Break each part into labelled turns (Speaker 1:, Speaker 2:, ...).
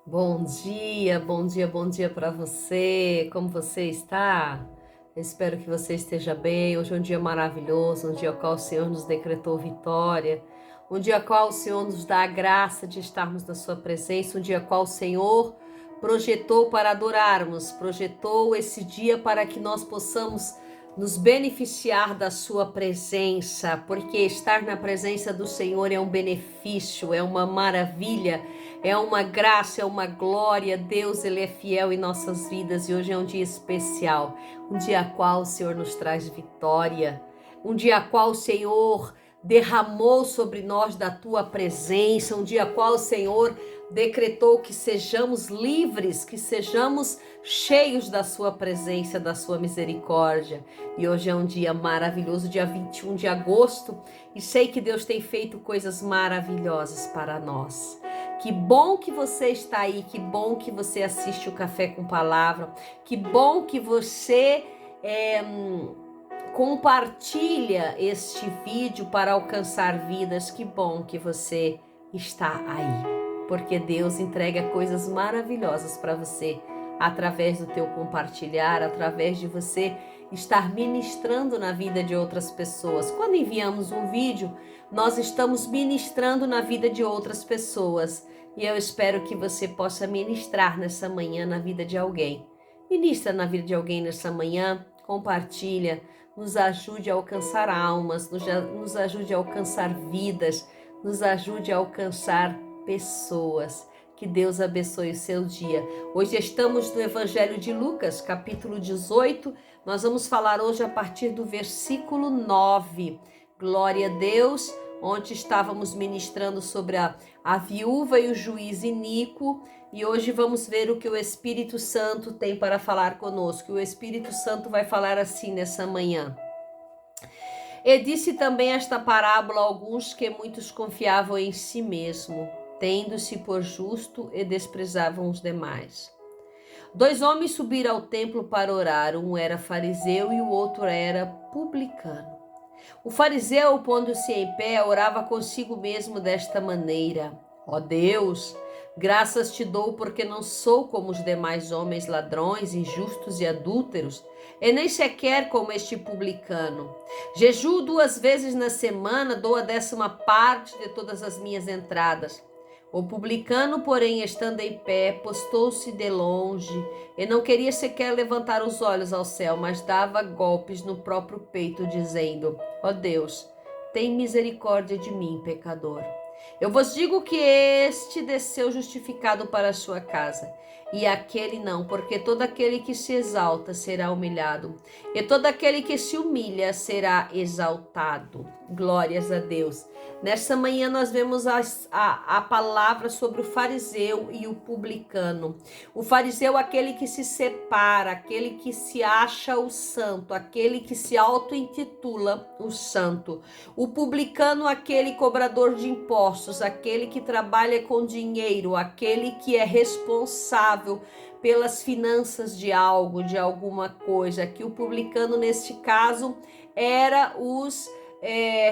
Speaker 1: Bom dia, bom dia, bom dia para você. Como você está? Eu espero que você esteja bem. Hoje é um dia maravilhoso, um dia ao qual o Senhor nos decretou vitória, um dia ao qual o Senhor nos dá a graça de estarmos na sua presença, um dia ao qual o Senhor projetou para adorarmos, projetou esse dia para que nós possamos nos beneficiar da sua presença, porque estar na presença do Senhor é um benefício, é uma maravilha. É uma graça, é uma glória. Deus, Ele é fiel em nossas vidas e hoje é um dia especial, um dia a qual o Senhor nos traz vitória, um dia a qual o Senhor derramou sobre nós da tua presença, um dia a qual o Senhor decretou que sejamos livres, que sejamos cheios da sua presença, da sua misericórdia. E hoje é um dia maravilhoso, dia 21 de agosto, e sei que Deus tem feito coisas maravilhosas para nós. Que bom que você está aí, que bom que você assiste o Café com Palavra, que bom que você compartilha este vídeo para alcançar vidas, que bom que você está aí, porque Deus entrega coisas maravilhosas para você, através do teu compartilhar, através de você estar ministrando na vida de outras pessoas. Quando enviamos um vídeo, nós estamos ministrando na vida de outras pessoas. E eu espero que você possa ministrar nessa manhã na vida de alguém. Ministra na vida de alguém nessa manhã, compartilha, nos ajude a alcançar almas, nos ajude a alcançar vidas, nos ajude a alcançar pessoas. Que Deus abençoe o seu dia. Hoje estamos no Evangelho de Lucas, capítulo 18. Nós vamos falar hoje a partir do versículo 9. Glória a Deus. Onde estávamos ministrando sobre a viúva e o juiz iníquo, e hoje vamos ver o que o Espírito Santo tem para falar conosco. O Espírito Santo vai falar assim nessa manhã. E disse também esta parábola a alguns que muitos confiavam em si mesmo, tendo-se por justo e desprezavam os demais. 2 homens subiram ao templo para orar, um era fariseu e o outro era publicano. O fariseu, pondo-se em pé, orava consigo mesmo desta maneira: Ó Deus, graças te dou porque não sou como os demais homens ladrões, injustos e adúlteros, e nem sequer como este publicano. Jejuo 2 vezes na semana, dou a 10ª parte de todas as minhas entradas. O publicano, porém, estando em pé, postou-se de longe e não queria sequer levantar os olhos ao céu, mas dava golpes no próprio peito, dizendo: Ó Deus, tem misericórdia de mim, pecador. Eu vos digo que este desceu justificado para a sua casa, e aquele não, porque todo aquele que se exalta será humilhado, e todo aquele que se humilha será exaltado. Glórias a Deus. Nessa manhã nós vemos a palavra sobre o fariseu e o publicano. O fariseu é aquele que se separa, aquele que se acha o santo, aquele que se auto-intitula o santo. O publicano, aquele cobrador de impostos, aquele que trabalha com dinheiro, aquele que é responsável pelas finanças de algo, de alguma coisa. Que o publicano, neste caso, era os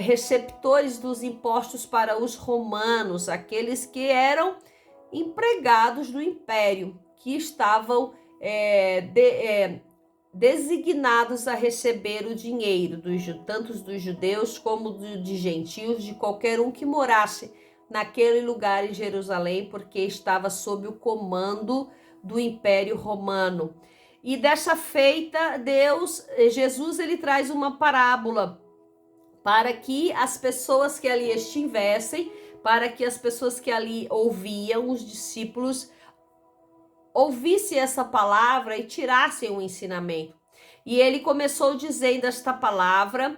Speaker 1: receptores dos impostos para os romanos, aqueles que eram empregados do império, que estavam designados a receber o dinheiro, tanto dos judeus como de gentios, de qualquer um que morasse naquele lugar em Jerusalém, porque estava sob o comando do Império Romano. E dessa feita, Jesus, ele traz uma parábola para que as pessoas que ali estivessem, para que as pessoas que ali ouviam, os discípulos, ouvissem essa palavra e tirassem o ensinamento. E ele começou dizendo esta palavra,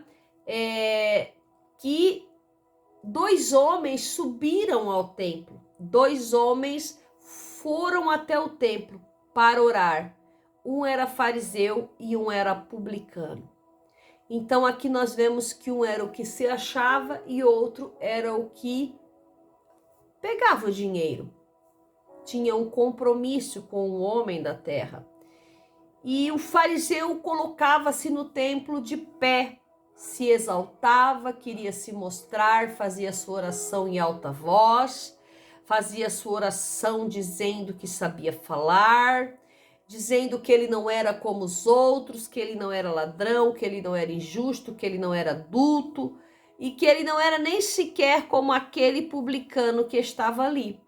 Speaker 1: que 2 homens subiram ao templo, 2 homens foram até o templo para orar. Um era fariseu e um era publicano. Então aqui nós vemos que um era o que se achava e outro era o que pegava o dinheiro. Tinha um compromisso com o homem da terra. E o fariseu colocava-se no templo de pé, se exaltava, queria se mostrar, fazia sua oração em alta voz, fazia sua oração dizendo que sabia falar, dizendo que ele não era como os outros, que ele não era ladrão, que ele não era injusto, que ele não era adulto e que ele não era nem sequer como aquele publicano que estava ali.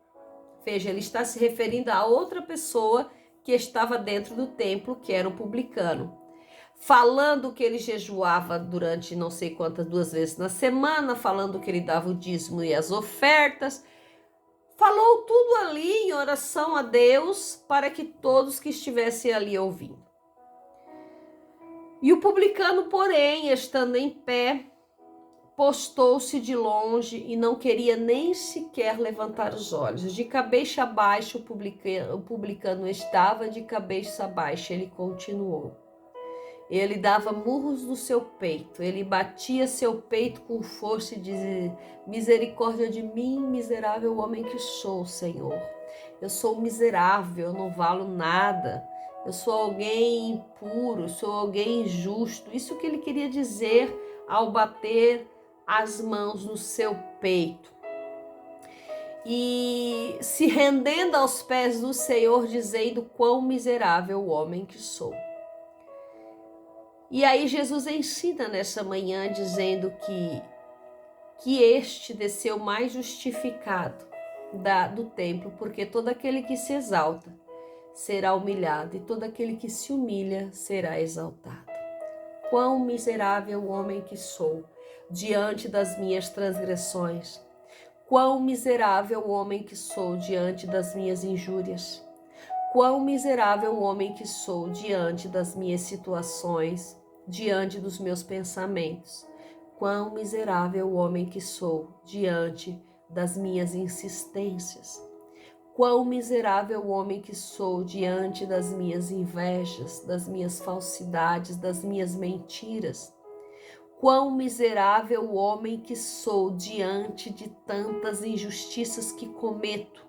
Speaker 1: Veja, ele está se referindo a outra pessoa que estava dentro do templo, que era um publicano. Falando que ele jejuava durante não sei quantas, 2 vezes na semana, falando que ele dava o dízimo e as ofertas. Falou tudo ali em oração a Deus para que todos que estivessem ali ouvindo. E o publicano, porém, estando em pé, postou-se de longe e não queria nem sequer levantar os olhos. De cabeça baixa o publicano estava, de cabeça baixa ele continuou. Ele dava murros no seu peito, ele batia seu peito com força e dizia: misericórdia de mim, miserável homem que sou, Senhor. Eu sou miserável, eu não valo nada. Eu sou alguém impuro, eu sou alguém injusto. Isso que ele queria dizer ao bater as mãos no seu peito. E se rendendo aos pés do Senhor, dizendo: quão miserável homem que sou. E aí Jesus ensina nessa manhã dizendo que este desceu mais justificado do templo, porque todo aquele que se exalta será humilhado e todo aquele que se humilha será exaltado. Quão miserável homem que sou diante das minhas transgressões. Quão miserável homem que sou diante das minhas injúrias. Quão miserável homem que sou diante das minhas situações, diante dos meus pensamentos. Quão miserável homem que sou diante das minhas insistências. Quão miserável homem que sou diante das minhas invejas, das minhas falsidades, das minhas mentiras. Quão miserável homem que sou diante de tantas injustiças que cometo,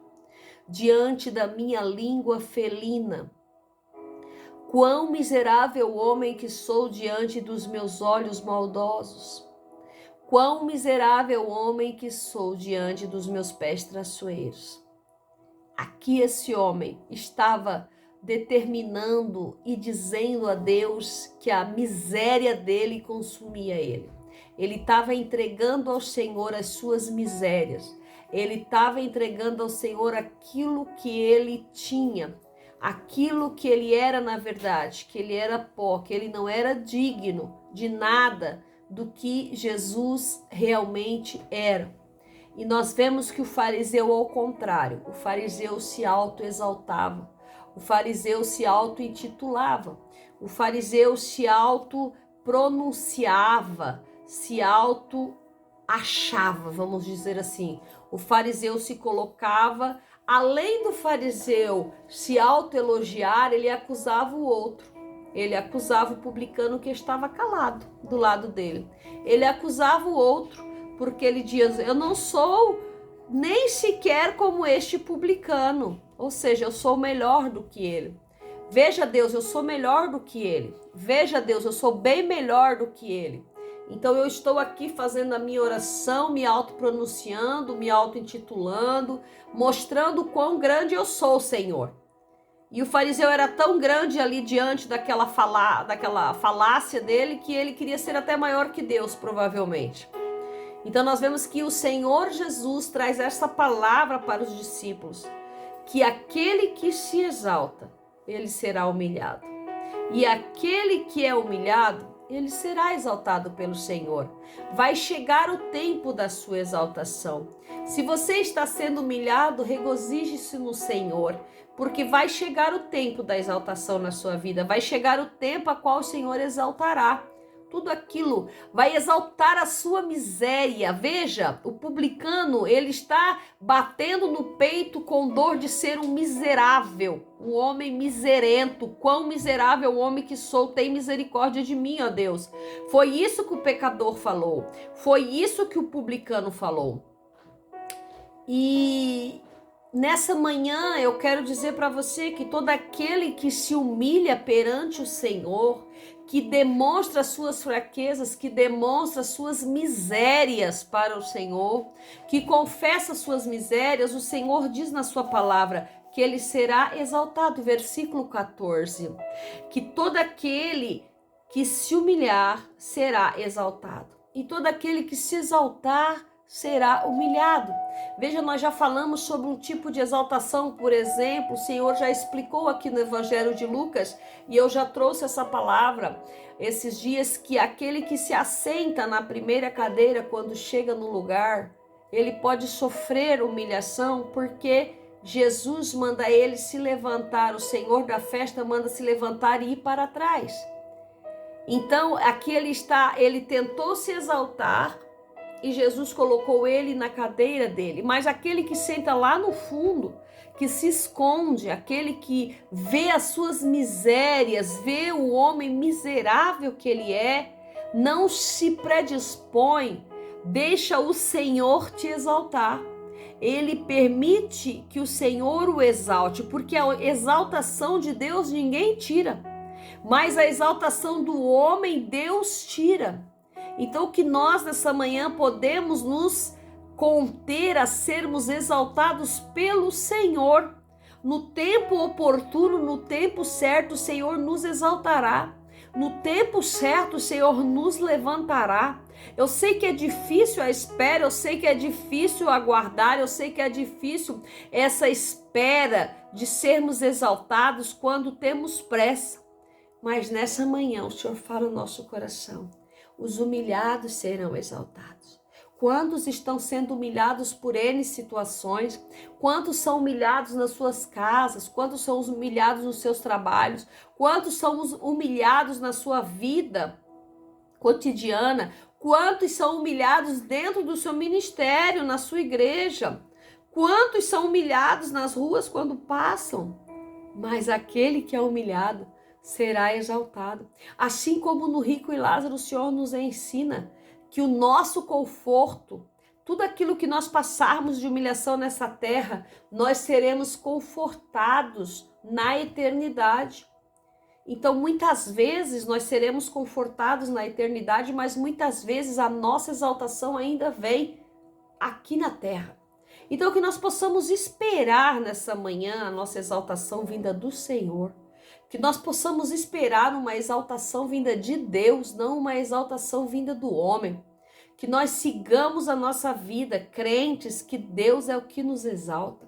Speaker 1: diante da minha língua felina. Quão miserável homem que sou diante dos meus olhos maldosos. Quão miserável homem que sou diante dos meus pés traiçoeiros. Aqui esse homem estava determinando e dizendo a Deus que a miséria dele consumia ele. Ele estava entregando ao Senhor as suas misérias. Ele estava entregando ao Senhor aquilo que ele tinha, aquilo que ele era na verdade, que ele era pó, que ele não era digno de nada do que Jesus realmente era. E nós vemos que o fariseu, ao contrário, o fariseu se autoexaltava, o fariseu se auto-intitulava, o fariseu se auto-pronunciava, se auto-achava, vamos dizer assim. O fariseu se colocava, além do fariseu se auto-elogiar, ele acusava o outro. Ele acusava o publicano que estava calado do lado dele. Ele acusava o outro, porque ele dizia: eu não sou nem sequer como este publicano. Ou seja, eu sou melhor do que ele. Veja, Deus, eu sou melhor do que ele. Veja, Deus, eu sou bem melhor do que ele. Então eu estou aqui fazendo a minha oração, me autopronunciando, me auto-intitulando, mostrando quão grande eu sou, Senhor. E o fariseu era tão grande ali diante daquela falácia dele que ele queria ser até maior que Deus, provavelmente. Então nós vemos que o Senhor Jesus traz essa palavra para os discípulos, que aquele que se exalta, ele será humilhado. E aquele que é humilhado, ele será exaltado pelo Senhor. Vai chegar o tempo da sua exaltação. Se você está sendo humilhado, regozije-se no Senhor, porque vai chegar o tempo da exaltação na sua vida. Vai chegar o tempo a qual o Senhor exaltará. Tudo aquilo vai exaltar a sua miséria. Veja, o publicano, ele está batendo no peito com dor de ser um miserável, um homem miserento. Quão miserável homem que sou, tem misericórdia de mim, ó Deus. Foi isso que o pecador falou. Foi isso que o publicano falou. E nessa manhã eu quero dizer para você que todo aquele que se humilha perante o Senhor, que demonstra as suas fraquezas, que demonstra as suas misérias para o Senhor, que confessa as suas misérias, o Senhor diz na sua palavra que ele será exaltado. Versículo 14, que todo aquele que se humilhar será exaltado, e todo aquele que se exaltar será humilhado. Veja, nós já falamos sobre um tipo de exaltação, por exemplo, o Senhor já explicou aqui no Evangelho de Lucas, e eu já trouxe essa palavra esses dias, que aquele que se assenta na primeira cadeira, quando chega no lugar, ele pode sofrer humilhação, porque Jesus manda ele se levantar, o Senhor da festa manda se levantar e ir para trás. Então, aqui ele tentou se exaltar, e Jesus colocou ele na cadeira dele. Mas aquele que senta lá no fundo, que se esconde, aquele que vê as suas misérias, vê o homem miserável que ele é, não se predispõe, deixa o Senhor te exaltar. Ele permite que o Senhor o exalte, porque a exaltação de Deus ninguém tira, mas a exaltação do homem Deus tira. Então, que nós nessa manhã podemos nos conter a sermos exaltados pelo Senhor. No tempo oportuno, no tempo certo, o Senhor nos exaltará. No tempo certo, o Senhor nos levantará. Eu sei que é difícil a espera, eu sei que é difícil aguardar, eu sei que é difícil essa espera de sermos exaltados quando temos pressa. Mas nessa manhã o Senhor fala no nosso coração: os humilhados serão exaltados. Quantos estão sendo humilhados por N situações? Quantos são humilhados nas suas casas? Quantos são humilhados nos seus trabalhos? Quantos são humilhados na sua vida cotidiana? Quantos são humilhados dentro do seu ministério, na sua igreja? Quantos são humilhados nas ruas quando passam? Mas aquele que é humilhado será exaltado. Assim como no Rico e Lázaro, o Senhor nos ensina que o nosso conforto, tudo aquilo que nós passarmos de humilhação nessa terra, nós seremos confortados na eternidade. Então, muitas vezes nós seremos confortados na eternidade, mas muitas vezes a nossa exaltação ainda vem aqui na terra. Então, que nós possamos esperar nessa manhã a nossa exaltação vinda do Senhor. Que nós possamos esperar uma exaltação vinda de Deus, não uma exaltação vinda do homem. Que nós sigamos a nossa vida crentes que Deus é o que nos exalta,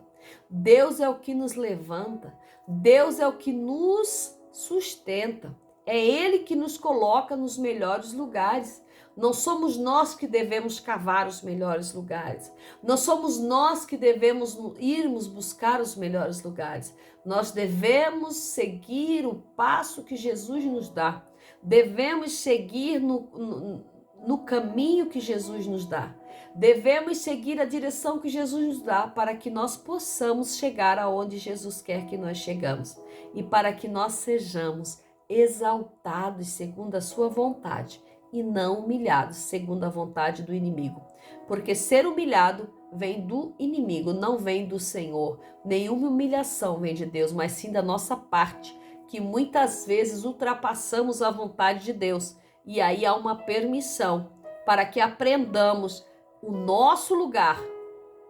Speaker 1: Deus é o que nos levanta, Deus é o que nos sustenta. É Ele que nos coloca nos melhores lugares. Não somos nós que devemos cavar os melhores lugares. Não somos nós que devemos irmos buscar os melhores lugares. Nós devemos seguir o passo que Jesus nos dá. Devemos seguir no caminho que Jesus nos dá. Devemos seguir a direção que Jesus nos dá para que nós possamos chegar aonde Jesus quer que nós chegamos. E para que nós sejamos exaltados segundo a sua vontade e não humilhados segundo a vontade do inimigo. Porque ser humilhado vem do inimigo, não vem do Senhor. Nenhuma humilhação vem de Deus, mas sim da nossa parte, que muitas vezes ultrapassamos a vontade de Deus. E aí há uma permissão para que aprendamos o nosso lugar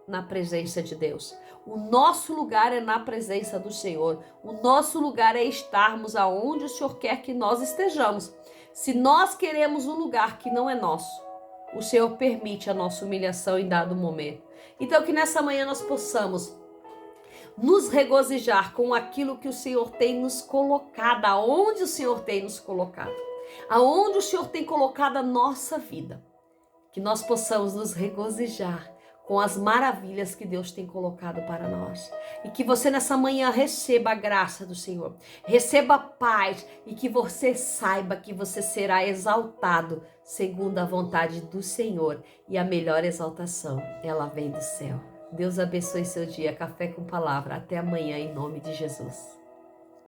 Speaker 1: na presença de Deus. O nosso lugar é na presença do Senhor. O nosso lugar é estarmos aonde o Senhor quer que nós estejamos. Se nós queremos um lugar que não é nosso, o Senhor permite a nossa humilhação em dado momento. Então que nessa manhã nós possamos nos regozijar com aquilo que o Senhor tem nos colocado, aonde o Senhor tem nos colocado, aonde o Senhor tem colocado a nossa vida. Que nós possamos nos regozijar com as maravilhas que Deus tem colocado para nós. E que você nessa manhã receba a graça do Senhor, receba a paz e que você saiba que você será exaltado segundo a vontade do Senhor. E a melhor exaltação, ela vem do céu. Deus abençoe seu dia. Café com Palavra. Até amanhã, em nome de Jesus.